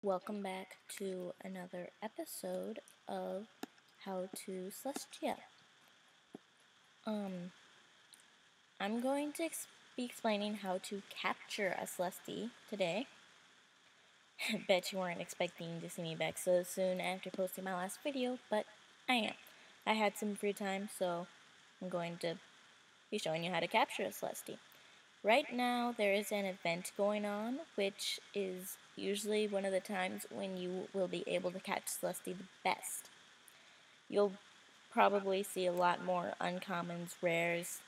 Welcome back to another episode of How to Sylestia. I'm going to be explaining how to capture a Sylesti today. Bet you weren't expecting to see me back so soon after posting my last video, but I am. I had some free time, so I'm going to be showing you how to capture a Sylesti. Right now, there is an event going on, which is usually one of the times when you will be able to catch Sylesti the best. You'll probably see a lot more uncommons, rares,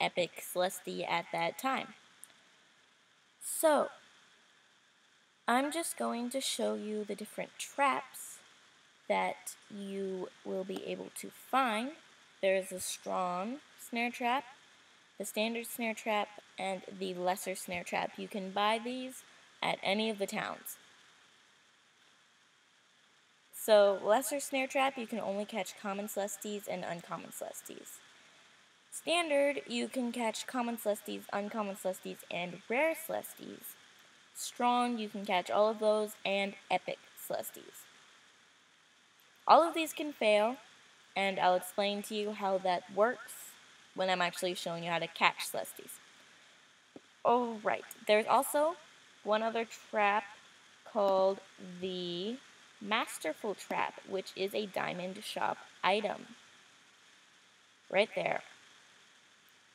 epic Sylesti at that time. So, I'm just going to show you the different traps that you will be able to find. There's a strong snare trap, the standard snare trap, and the lesser snare trap. You can buy these at any of the towns. So, lesser snare trap, you can only catch common Sylesties and uncommon Sylesties. Standard, you can catch common Sylesties, uncommon Sylesties, and rare Sylesties. Strong, you can catch all of those, and epic Sylesties. All of these can fail, and I'll explain to you how that works when I'm actually showing you how to catch Sylesties. Alright, there's also one other trap called the Masterful Trap, which is a diamond shop item. Right there.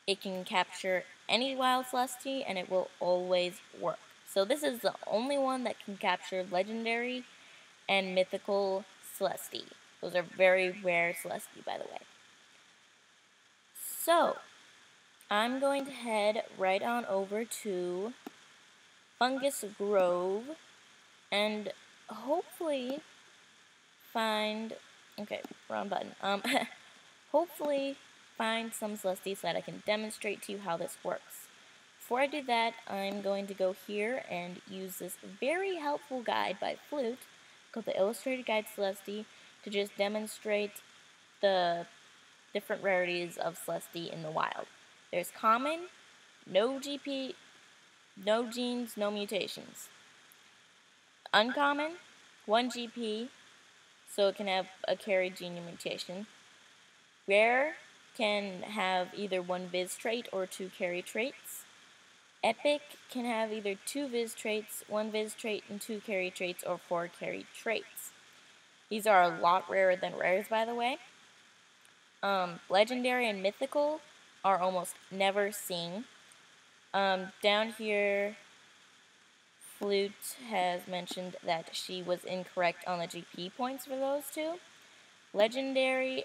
It can capture any wild Sylesti and it will always work. So this is the only one that can capture legendary and mythical Sylesti. Those are very rare Sylesti, by the way. So, I'm going to head right on over to Fungus Grove and hopefully find, okay, wrong button, hopefully find some Sylesties that I can demonstrate to you how this works. Before I do that, I'm going to go here and use this very helpful guide by Flute called the Illustrated Guide Sylesti to just demonstrate the different rarities of Sylesti in the wild. There's common, no GP, no genes, no mutations. Uncommon, 1 GP, so it can have a carried gene mutation. Rare can have either 1 Viz trait or 2 carry traits. Epic can have either 2 Viz traits, 1 Viz trait, and 2 carry traits, or 4 carry traits. These are a lot rarer than rares, by the way. Legendary and mythical are almost never seen. Down here, Flute has mentioned that she was incorrect on the GP points for those two. Legendary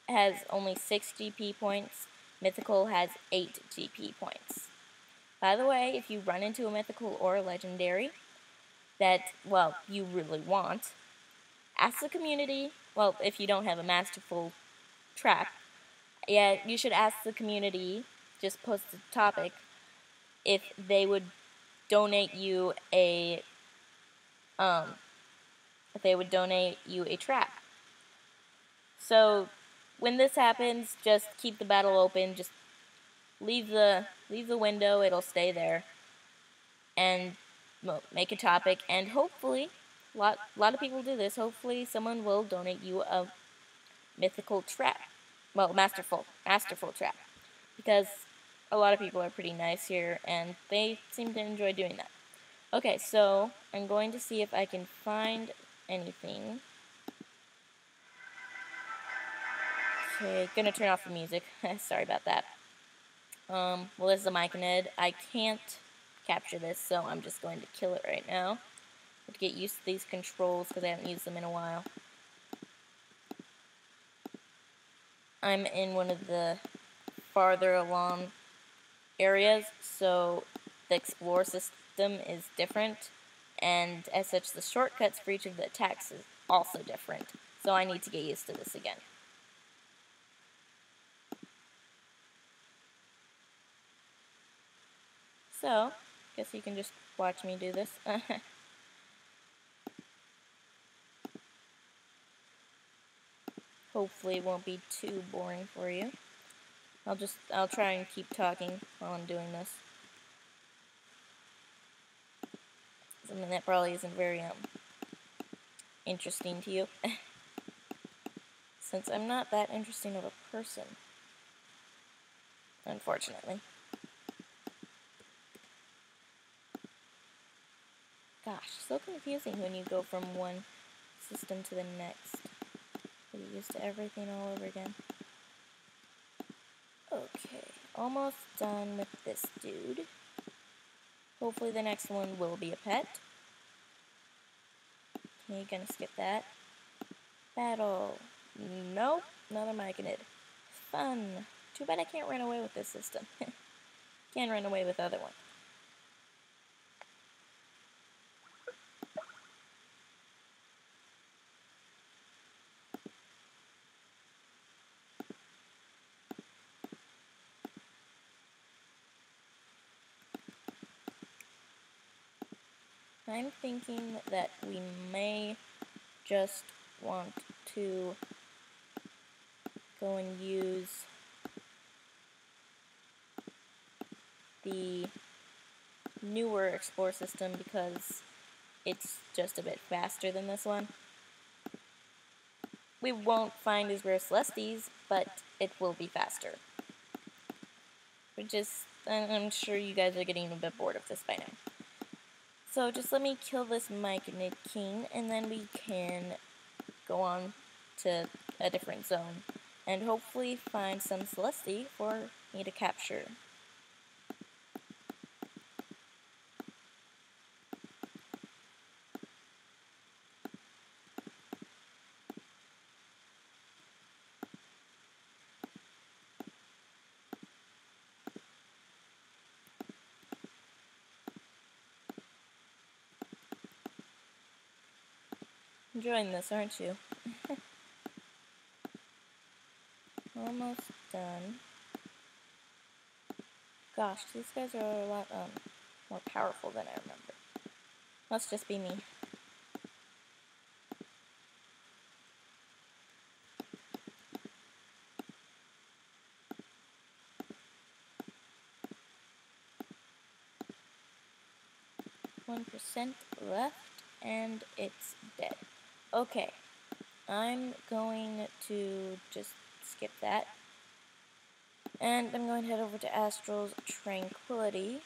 has only 6 GP points. Mythical has 8 GP points. By the way, if you run into a mythical or a legendary that, well, you really want, ask the community, well, if you don't have a masterful trap, yeah, you should ask the community, just post a topic, if they would donate you a trap. So when this happens, just keep the battle open, just leave the window, it'll stay there, and make a topic, and hopefully, a lot of people do this, hopefully someone will donate you a mythical trap. Well, masterful trap. Because a lot of people are pretty nice here, and they seem to enjoy doing that. Okay, so I'm going to see if I can find anything. Okay, gonna turn off the music. Sorry about that. Well, this is a Myconid. I can't capture this, so I'm just going to kill it right now. I have to get used to these controls because I haven't used them in a while. I'm in one of the farther along areas, so the explore system is different, and as such the shortcuts for each of the attacks is also different, so I need to get used to this again. So, guess you can just watch me do this. Hopefully it won't be too boring for you. I'll try and keep talking while I'm doing this. Something that probably isn't very interesting to you. Since I'm not that interesting of a person. Unfortunately. Gosh, so confusing when you go from one system to the next. You're used to everything all over again. Okay, almost done with this dude. Hopefully the next one will be a pet. Okay, gonna skip that. Battle. Nope, another myconid. Fun. Too bad I can't run away with this system. Can run away with the other one. I'm thinking that we may just want to go and use the newer Explore system because it's just a bit faster than this one. We won't find as rare Sylestis, but it will be faster. I'm sure you guys are getting a bit bored of this by now. So just let me kill this myconid king, and then we can go on to a different zone, and hopefully find some Sylesti for me to capture. Enjoying this, aren't you? Almost done. Gosh, these guys are a lot more powerful than I remember. Must just be me. %1 left, and it's dead. Okay, I'm going to just skip that. And I'm going to head over to Astral's Tranquility.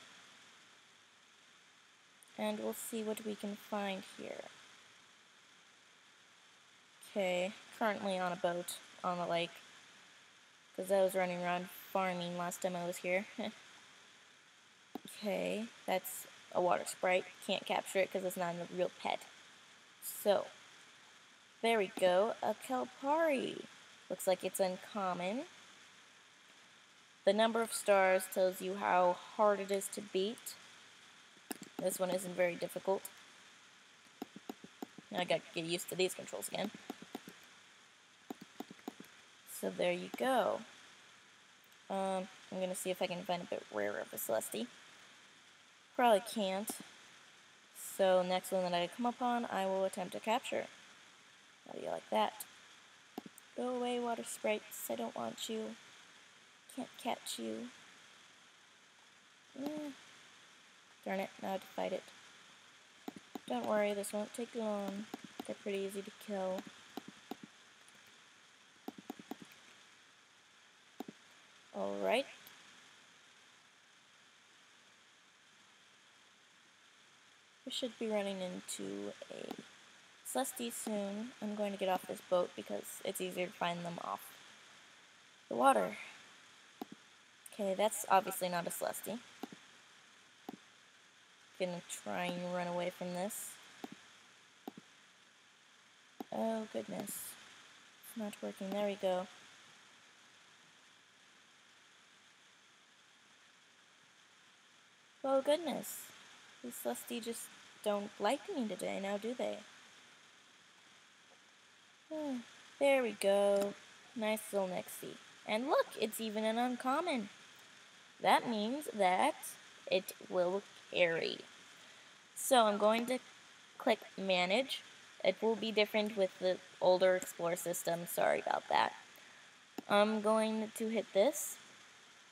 And we'll see what we can find here. Okay, currently on a boat on the lake. Because I was running around farming last time I was here. Okay, that's a water sprite. Can't capture it because it's not a real pet. So, there we go. A Kelpari. Looks like it's uncommon. The number of stars tells you how hard it is to beat. This one isn't very difficult. Now I gotta get used to these controls again. So there you go. I'm gonna see if I can find a bit rarer of a Sylesti. Probably can't. So next one that I come upon, I will attempt to capture. How do you like that? Go away, water sprites. I don't want you. Can't catch you. Darn it, now I have to fight it. Don't worry, this won't take long. They're pretty easy to kill. Alright. We should be running into a Sylesti soon. I'm going to get off this boat because it's easier to find them off the water. Okay, that's obviously not a Sylesti. Gonna try and run away from this. Oh goodness. It's not working. There we go. Oh goodness. These Sylesti just don't like me today now, do they? There we go. Nice little Nexie. And look, it's even an uncommon. That means that it will carry. So I'm going to click Manage. It will be different with the older Explore system. Sorry about that. I'm going to hit this.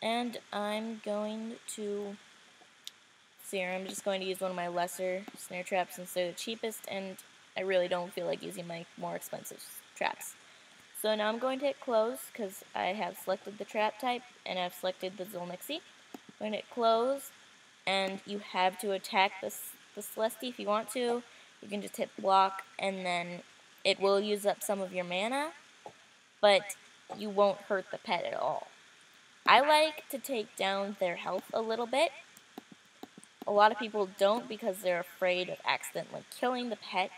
And I'm going to... I'm just going to use one of my lesser snare traps since they're the cheapest, and I really don't feel like using my more expensive traps. So now I'm going to hit close because I have selected the trap type and I've selected the Sylesti. I'm going to hit close, and you have to attack the Sylesti if you want to. You can just hit block, and then it will use up some of your mana, but you won't hurt the pet at all. I like to take down their health a little bit. A lot of people don't because they're afraid of accidentally killing the pet,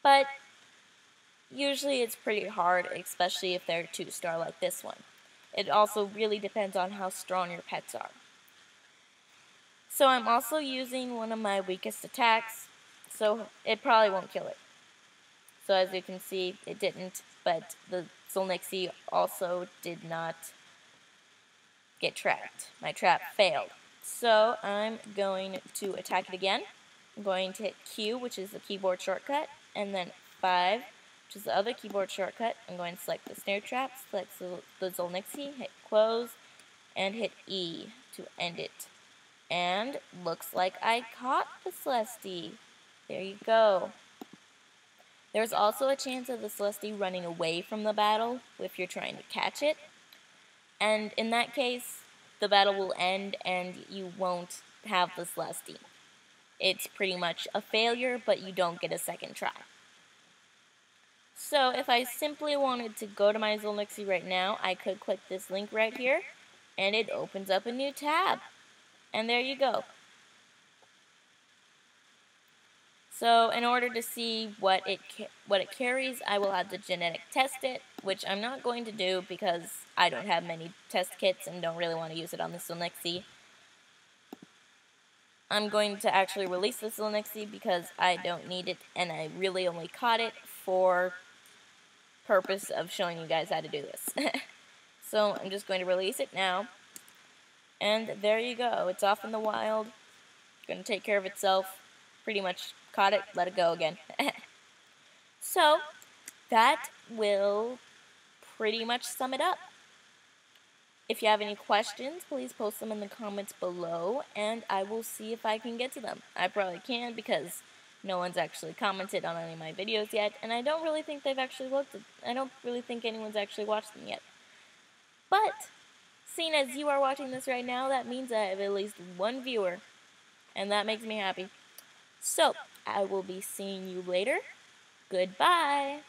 but usually it's pretty hard, especially if they're 2-star like this one. It also really depends on how strong your pets are. So I'm also using one of my weakest attacks, so it probably won't kill it. So as you can see, it didn't, but the Sylesti also did not get trapped. My trap failed. So I'm going to attack it again. I'm going to hit Q, which is the keyboard shortcut, and then 5, which is the other keyboard shortcut. I'm going to select the snare trap, select the Sylesti, hit close, and hit E to end it. And looks like I caught the Sylesti. There you go. There's also a chance of the Sylesti running away from the battle if you're trying to catch it. And in that case, the battle will end and you won't have the Sylesti. It's pretty much a failure, but you don't get a second try. So if I simply wanted to go to my Sylesti right now, I could click this link right here, and it opens up a new tab. And there you go. So in order to see what it carries, I will have to genetic test it, which I'm not going to do because I don't have many test kits and don't really want to use it on the Sylesti. I'm going to actually release the Sylesti because I don't need it, and I really only caught it for purpose of showing you guys how to do this. So I'm just going to release it now, and there you go. It's off in the wild. It's going to take care of itself. Pretty much caught it, let it go again. So that will pretty much sum it up. If you have any questions, please post them in the comments below, and I will see if I can get to them. I probably can because no one's actually commented on any of my videos yet, and I don't really think they've actually looked at, I don't really think anyone's actually watched them yet. But, seeing as you are watching this right now, that means I have at least one viewer, and that makes me happy. So, I will be seeing you later. Goodbye!